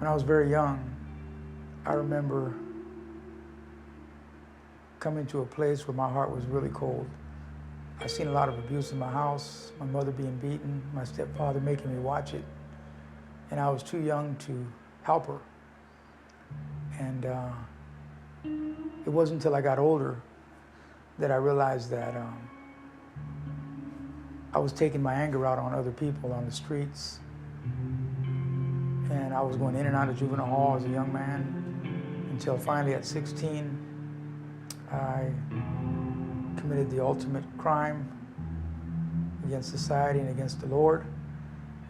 When I was very young, I remember coming to a place where my heart was really cold. I seen a lot of abuse in my house, my mother being beaten, my stepfather making me watch it, and I was too young to help her. And it wasn't until I got older that I realized that I was taking my anger out on other people on the streets. And I was going in and out of juvenile hall as a young man until finally at 16, I committed the ultimate crime against society and against the Lord.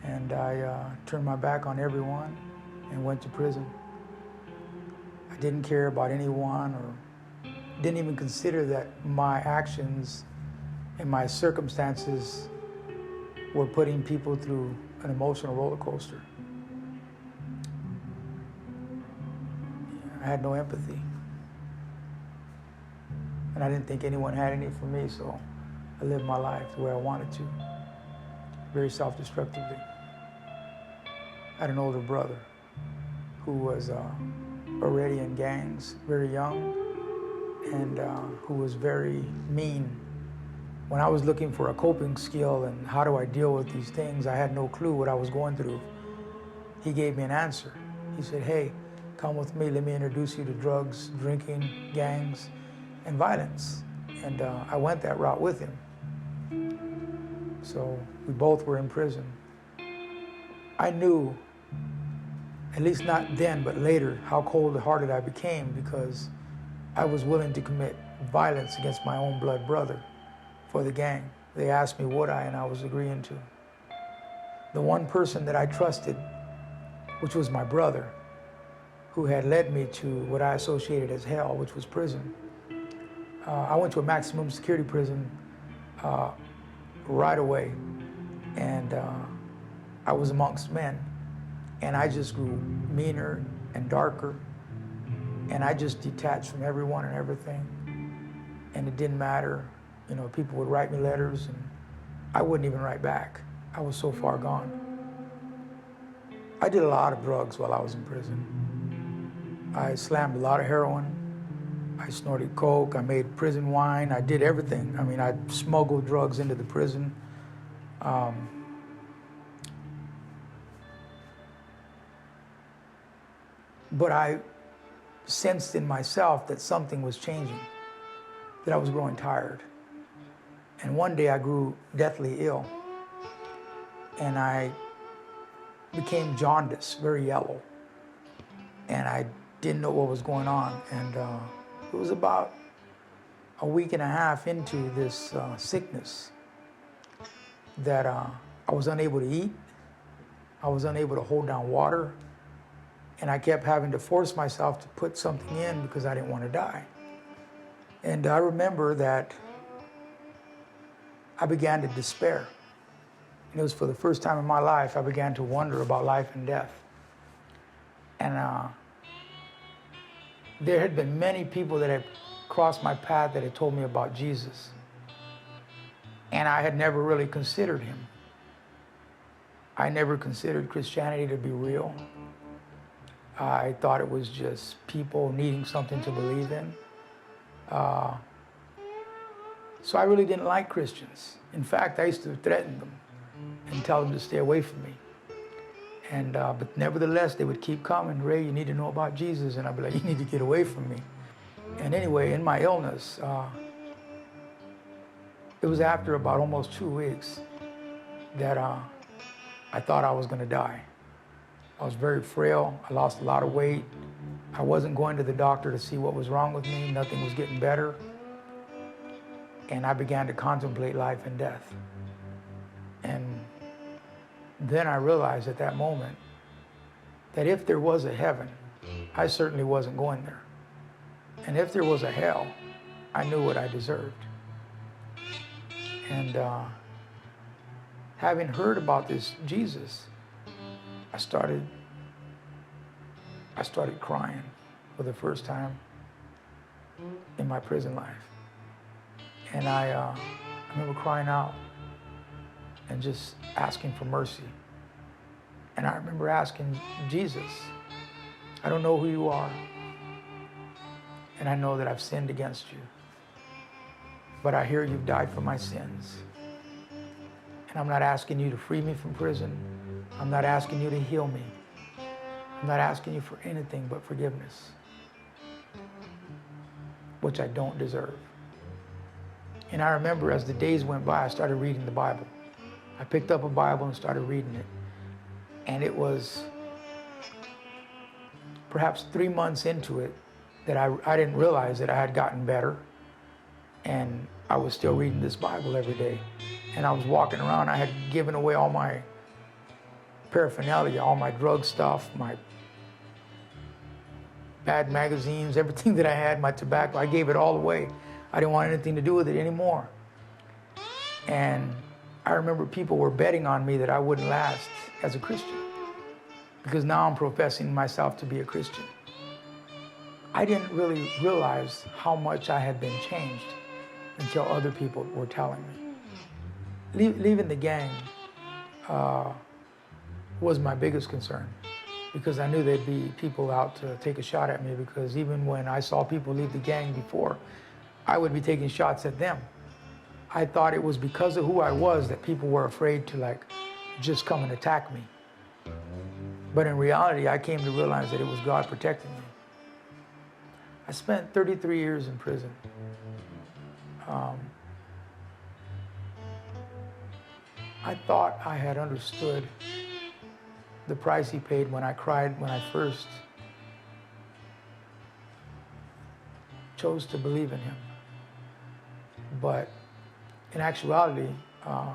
And I turned my back on everyone and went to prison. I didn't care about anyone or didn't even consider that my actions and my circumstances were putting people through an emotional roller coaster. I had no empathy. And I didn't think anyone had any for me, so I lived my life the way I wanted to, very self-destructively. I had an older brother who was already in gangs, very young, and who was very mean. When I was looking for a coping skill and how do I deal with these things, I had no clue what I was going through. He gave me an answer. He said, "Hey, come with me, let me introduce you to drugs, drinking, gangs, and violence." And I went that route with him. So we both were in prison. I knew, at least not then, but later, how cold-hearted I became because I was willing to commit violence against my own blood brother for the gang. They asked me would I, and I was agreeing to. The one person that I trusted, which was my brother, who had led me to what I associated as hell, which was prison. I went to a maximum security prison right away, and I was amongst men, and I just grew meaner and darker, and I just detached from everyone and everything, and it didn't matter. You know, people would write me letters, and I wouldn't even write back. I was so far gone. I did a lot of drugs while I was in prison. I slammed a lot of heroin. I snorted coke. I made prison wine. I did everything. I mean, I smuggled drugs into the prison. But I sensed in myself that something was changing, that I was growing tired. And one day I grew deathly ill, and I became jaundiced, very yellow. And I didn't know what was going on. And it was about a week and a half into this sickness that I was unable to eat. I was unable to hold down water. And I kept having to force myself to put something in because I didn't want to die. And I remember that I began to despair. And it was for the first time in my life I began to wonder about life and death. And there had been many people that had crossed my path that had told me about Jesus. And I had never really considered him. I never considered Christianity to be real. I thought it was just people needing something to believe in. So I really didn't like Christians. In fact, I used to threaten them and tell them to stay away from me. And but nevertheless, they would keep coming. "Ray, you need to know about Jesus." And I'd be like, "You need to get away from me." And anyway, in my illness, it was after about almost 2 weeks that I thought I was going to die. I was very frail. I lost a lot of weight. I wasn't going to the doctor to see what was wrong with me. Nothing was getting better. And I began to contemplate life and death. And then I realized at that moment that if there was a heaven, I certainly wasn't going there. And if there was a hell, I knew what I deserved. And having heard about this Jesus, I started crying for the first time in my prison life. And I remember crying out and just asking for mercy. And I remember asking Jesus, I don't know who you are, and I know that I've sinned against you. But I hear you've died for my sins. And I'm not asking you to free me from prison. I'm not asking you to heal me. I'm not asking you for anything but forgiveness, which I don't deserve. And I remember as the days went by, I started reading the Bible. I picked up a Bible and started reading it. And it was perhaps 3 months into it that I didn't realize that I had gotten better. And I was still reading this Bible every day. And I was walking around. I had given away all my paraphernalia, all my drug stuff, my bad magazines, everything that I had, my tobacco. I gave it all away. I didn't want anything to do with it anymore. And I remember people were betting on me that I wouldn't last as a Christian, because now I'm professing myself to be a Christian. I didn't really realize how much I had been changed until other people were telling me. Leaving the gang was my biggest concern, because I knew there'd be people out to take a shot at me, because even when I saw people leave the gang before, I would be taking shots at them. I thought it was because of who I was that people were afraid to just come and attack me. But in reality, I came to realize that it was God protecting me. I spent 33 years in prison. I thought I had understood the price he paid when I cried when I first chose to believe in him. But in actuality, I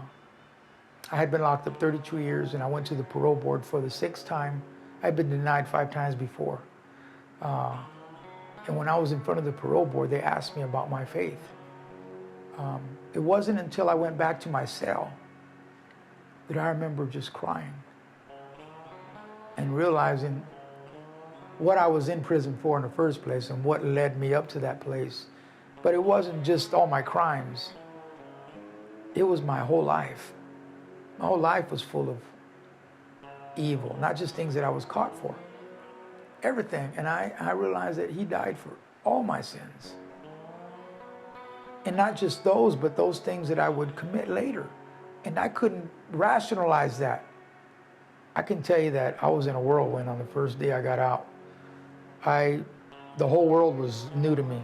had been locked up 32 years, and I went to the parole board for the 6th time. I'd been denied 5 times before. And when I was in front of the parole board, they asked me about my faith. It wasn't until I went back to my cell that I remember just crying and realizing what I was in prison for in the first place and what led me up to that place. But it wasn't just all my crimes. It was my whole life. My whole life was full of evil, not just things that I was caught for. Everything. And I realized that he died for all my sins. And not just those, but those things that I would commit later. And I couldn't rationalize that. I can tell you that I was in a whirlwind on the first day I got out. The whole world was new to me.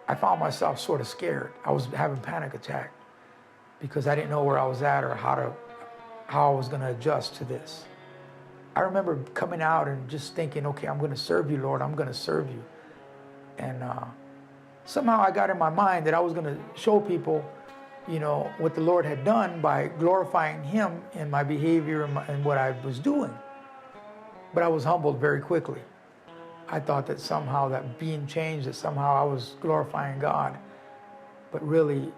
I found myself sort of scared. I was having panic attack because I didn't know where I was at or how I was going to adjust to this. I remember coming out and just thinking, okay, I'm going to serve you, Lord. I'm going to serve you. And somehow I got in my mind that I was going to show people, what the Lord had done by glorifying him in my behavior and what I was doing. But I was humbled very quickly. I thought that somehow that being changed, that somehow I was glorifying God. But really,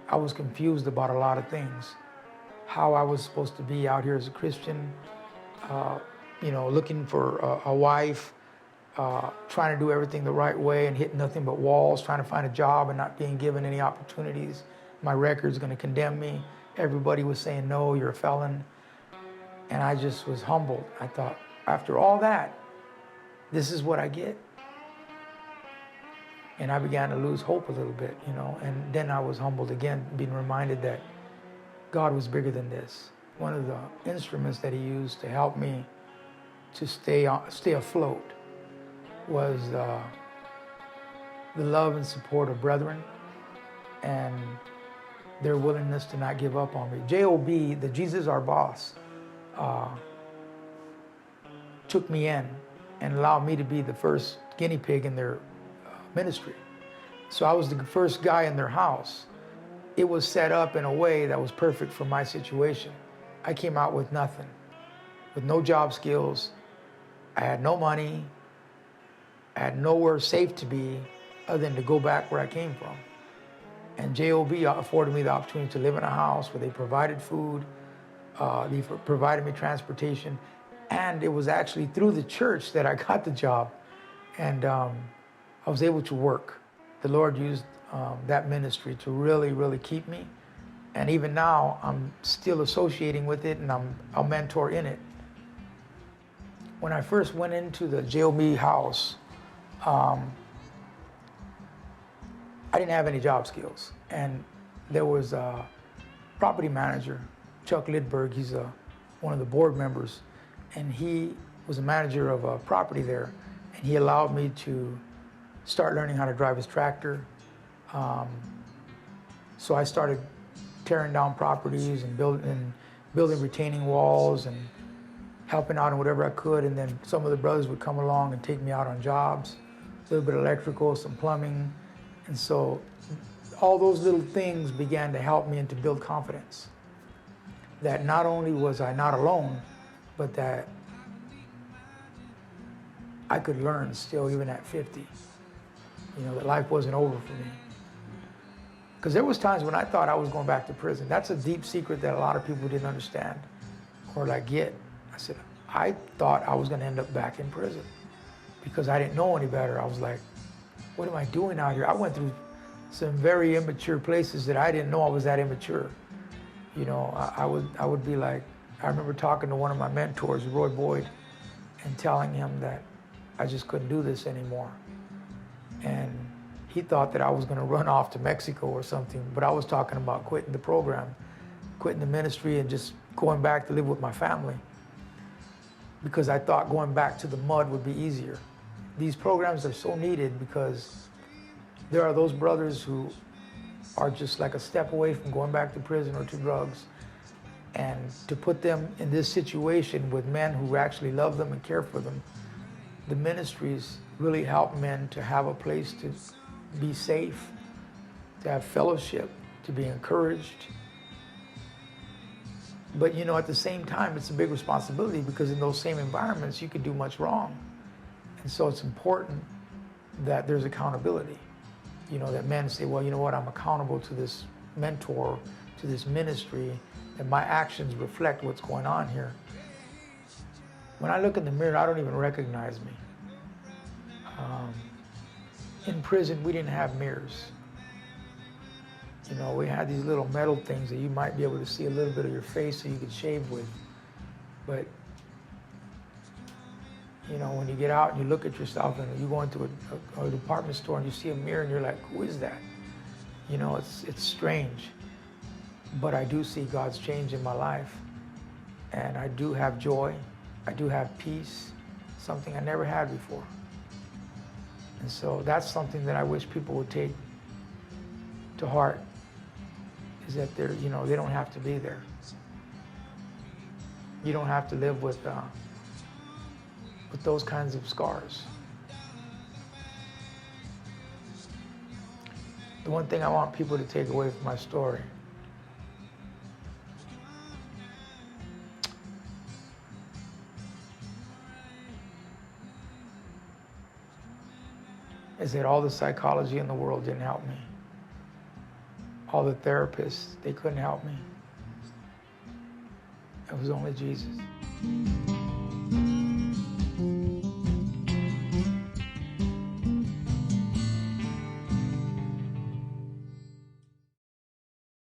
I was confused about a lot of things. How I was supposed to be out here as a Christian, looking for a wife, trying to do everything the right way and hit nothing but walls, trying to find a job and not being given any opportunities. My record's going to condemn me. Everybody was saying, no, you're a felon. And I just was humbled. I thought, after all that, this is what I get. And I began to lose hope a little bit, and then I was humbled again, being reminded that God was bigger than this. One of the instruments that he used to help me to stay afloat was the love and support of brethren and their willingness to not give up on me. J.O.B., the Jesus Our Boss, took me in and allowed me to be the first guinea pig in their ministry. So I was the first guy in their house. It was set up in a way that was perfect for my situation. I came out with nothing, with no job skills. I had no money. I had nowhere safe to be other than to go back where I came from. And J.O.B. afforded me the opportunity to live in a house where they provided food, they provided me transportation, and it was actually through the church that I got the job. And I was able to work. The Lord used that ministry to really, really keep me. And even now, I'm still associating with it, and I'm a mentor in it. When I first went into the jail me house, I didn't have any job skills. And there was a property manager, Chuck Lidberg, he's one of the board members, and he was a manager of a property there, and he allowed me to start learning how to drive his tractor. So I started tearing down properties and building retaining walls and helping out in whatever I could, and then some of the brothers would come along and take me out on jobs, a little bit of electrical, some plumbing, and so all those little things began to help me and to build confidence. That not only was I not alone, but that I could learn still even at 50. You know, that life wasn't over for me. Because there was times when I thought I was going back to prison. That's a deep secret that a lot of people didn't understand or like get. I said, I thought I was going to end up back in prison because I didn't know any better. I was like, what am I doing out here? I went through some very immature places that I didn't know I was that immature. You know, I would be like, I remember talking to one of my mentors, Roy Boyd, and telling him that I just couldn't do this anymore. And he thought that I was going to run off to Mexico or something, but I was talking about quitting the program, quitting the ministry, and just going back to live with my family, because I thought going back to the mud would be easier. These programs are so needed because there are those brothers who are just like a step away from going back to prison or to drugs, and to put them in this situation with men who actually love them and care for them, the ministries really help men to have a place to be safe, to have fellowship, to be encouraged. But you know, at the same time, it's a big responsibility because in those same environments, you could do much wrong. And so it's important that there's accountability. You know, that men say, well, you know what, I'm accountable to this mentor, to this ministry, and my actions reflect what's going on here. When I look in the mirror, I don't even recognize me. In prison, we didn't have mirrors. You know, we had these little metal things that you might be able to see a little bit of your face so you could shave with. But, you know, when you get out and you look at yourself and you go into a department store and you see a mirror and you're like, who is that? You know, it's strange. But I do see God's change in my life. And I do have joy. I do have peace, something I never had before. And so that's something that I wish people would take to heart, is that they're, you know, they don't have to be there. You don't have to live with those kinds of scars. The one thing I want people to take away from my story is that all the psychology in the world didn't help me. All the therapists, they couldn't help me. It was only Jesus.